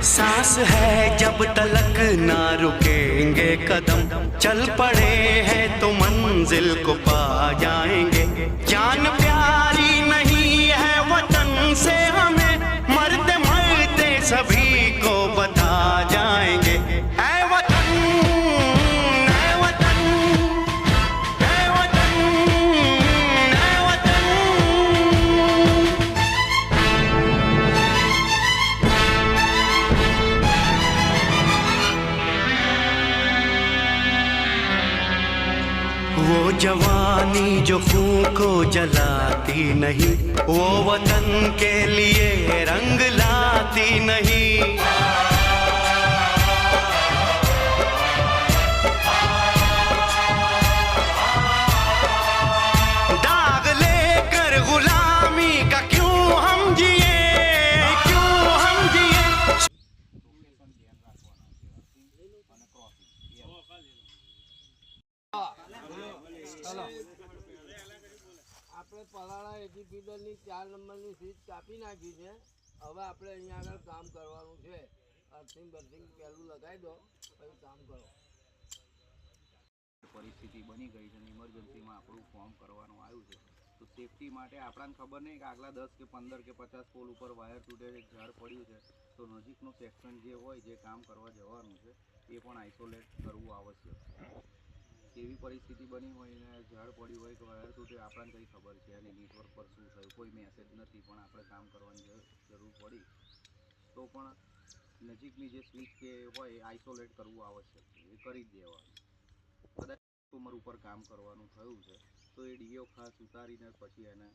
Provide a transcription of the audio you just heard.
सांस है जब तलक ना रुकेंगे कदम, चल पड़े हैं तो मंजिल को पा जाएंगे। जान प्यारी नहीं है वतन से हमें, मरते मरते सभी को बता जाएंगे। ऐ वतन, ऐ वतन, ऐ वतन, ऐ वतन। वो जवानी जो खून को जलाती नहीं, वो वतन के लिए रंग लाती नहीं। दाग लेकर गुलामी का क्यों हम जिए, क्यों हम जिए। આપણે પલાળા એજીપીડરની 4 નંબરની સીટ કાપી નાખી છે। હવે આપણે અહીંયા આગળ કામ કરવાનું છે। અર્થિંગ બર્થિંગ પહેલું લગાવી દો, પછી કામ કરો। પરિસ્થિતિ બની ગઈ છે, ઇમરજન્સીમાં આપણું ફોર્મ કરવાનું આવ્યું છે, તો સેફટી માટે આપણને ખબર નહીં કે આગલા 10 કે 15 કે 50 પોલ ઉપર વાયર તૂટે છે, ઝાડ પડ્યું છે, તો નજીકનું સેક્શન જે હોય, જે કામ કરવા જવાનું છે, એ પણ આઇસોલેટ કરવું આવશ્યક છે। એવી પરિસ્થિતિ બની હોય ને ઝાડ પડ્યું હોય કે વાયર તૂટે, આપણને કંઈ ખબર છે અને નેટવર્ક પર શું થયું કોઈ મેસેજ નથી, પણ આપણે કામ કરવાની જરૂર પડી તો પણ નજીકની જે સ્વિચ કે હોય એ આઇસોલેટ કરવું આવશ્યક છે, એ કરી જ દેવાનું। કદાચ ઉંમર ઉપર કામ કરવાનું થયું છે તો એ ડીઓ ખાસ ઉતારીને પછી એને